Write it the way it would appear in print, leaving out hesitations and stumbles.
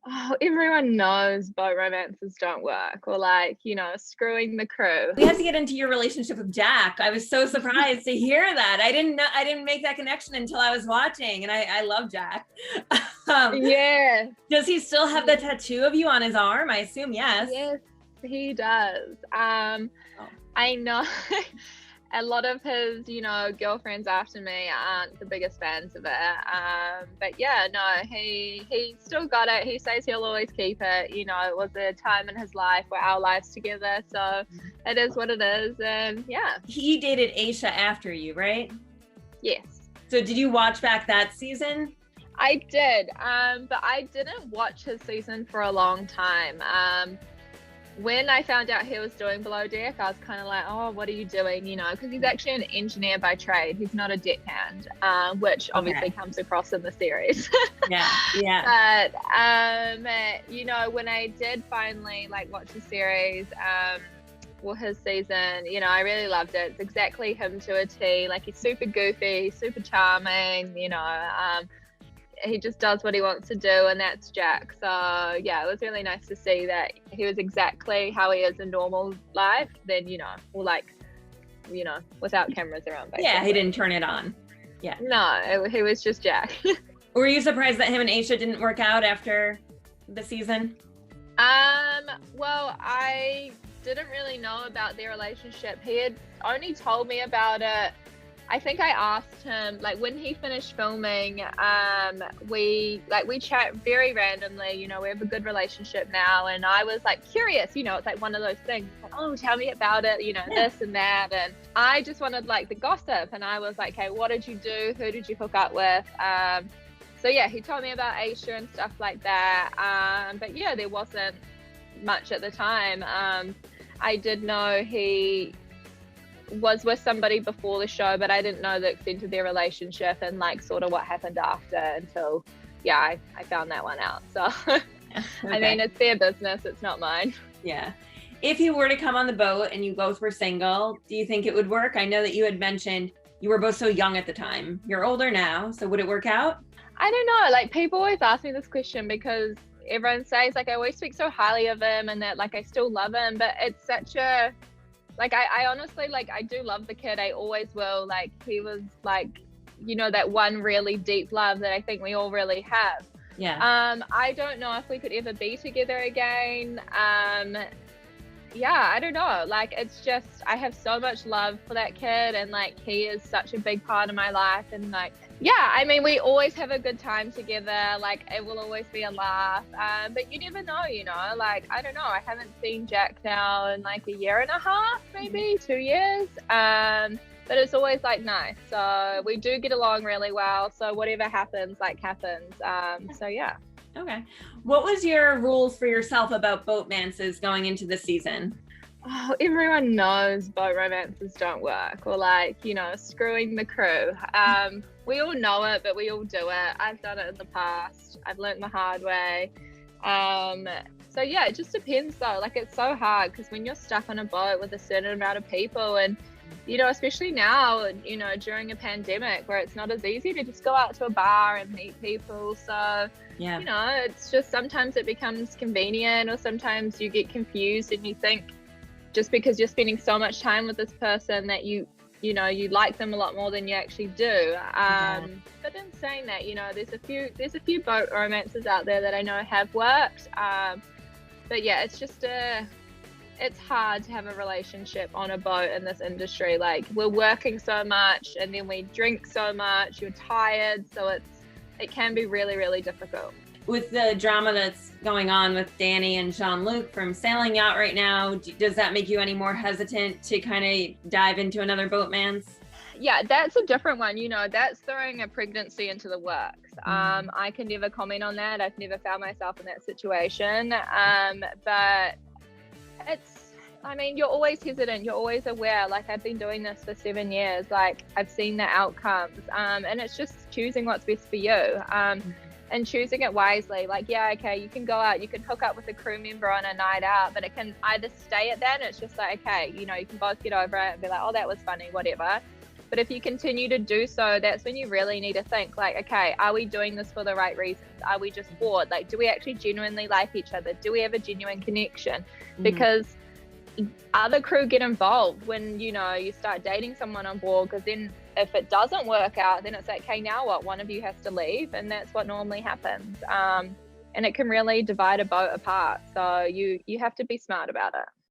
Oh, everyone knows boat romances don't work, or like, screwing the crew. We have to get into your relationship with Jack. I was so surprised to hear that. I didn't make that connection until I was watching, and I love Jack. Yeah. Does he still have the tattoo of you on his arm? I assume yes. Yes, he does. I know a lot of his, girlfriends after me aren't the biggest fans of it. But yeah, no, he still got it. He says he'll always keep it. It was a time in his life where our lives together. So it is what it is. And yeah. He dated Aisha after you, right? Yes. So did you watch back that season? I did, but I didn't watch his season for a long time. When I found out he was doing Below Deck, I was kind of like, oh, what are you doing? Because he's actually an engineer by trade. He's not a deckhand, which obviously comes across in the series. Yeah. But, when I did finally watch the series, his season, I really loved it. It's exactly him to a T. He's super goofy, he's super charming, he just does what he wants to do, and that's Jack. So yeah, it was really nice to see that he was exactly how he is in normal life, then without cameras around, basically. Yeah, he didn't turn it on. Yeah, no, he was just Jack. Were you surprised that him and Aisha didn't work out after the season? Well, I didn't really know about their relationship. He had only told me about it. I think I asked him, when he finished filming, we chat very randomly, we have a good relationship now. And I was curious, it's one of those things, oh, tell me about it, this and that. And I just wanted the gossip. And I was like, hey, what did you do? Who did you hook up with? So yeah, he told me about Aisha and stuff like that. But yeah, there wasn't much at the time. I did know he was with somebody before the show, but I didn't know the extent of their relationship and sort of what happened after until I found that one out. So okay. I mean, it's their business, it's not mine. Yeah. If you were to come on the boat and you both were single, do you think it would work? I know that you had mentioned you were both so young at the time. You're older now, so would it work out? I don't know. People always ask me this question because everyone says I always speak so highly of him and that I still love him, but it's such a I honestly, I do love the kid. I always will. He was that one really deep love that I think we all really have. Yeah. I don't know if we could ever be together again. Yeah, I don't know. It's just, I have so much love for that kid, and he is such a big part of my life. And yeah, I mean, we always have a good time together. It will always be a laugh. But you never know, I don't know. I haven't seen Jack now in a year and a half, maybe 2 years. But it's always nice. So we do get along really well. So whatever happens, happens. So yeah. Okay. What was your rules for yourself about boatmances going into the season? Oh, everyone knows boat romances don't work, or screwing the crew. We all know it, but we all do it. I've done it in the past. I've learned the hard way. So yeah, it just depends though. It's so hard because when you're stuck on a boat with a certain amount of people, and especially now, during a pandemic where it's not as easy to just go out to a bar and meet people. So yeah, it's just sometimes it becomes convenient, or sometimes you get confused and you think just because you're spending so much time with this person that you like them a lot more than you actually do. But in saying that, there's a few boat romances out there that I know have worked. But yeah, it's just it's hard to have a relationship on a boat in this industry. We're working so much, and then we drink so much, you're tired, so it can be really, really difficult. With the drama that's going on with Danny and Jean-Luc from Sailing Yacht right now, does that make you any more hesitant to kind of dive into another boatman's? Yeah, that's a different one. That's throwing a pregnancy into the works. I can never comment on that. I've never found myself in that situation. But you're always hesitant. You're always aware. I've been doing this for 7 years. I've seen the outcomes. And it's just choosing what's best for you. And choosing it wisely. Yeah, okay, you can go out, you can hook up with a crew member on a night out, but it can either stay at that, and it's just okay, you can both get over it and be like, oh, that was funny, whatever. But if you continue to do so, that's when you really need to think like, okay, are we doing this for the right reasons? Are we just bored? Like, do we actually genuinely like each other? Do we have a genuine connection? Because other crew get involved when, you know, you start dating someone on board, because then if it doesn't work out, then it's like, okay, now what? One of you has to leave, and that's what normally happens. And it can really divide a boat apart. So you have to be smart about it.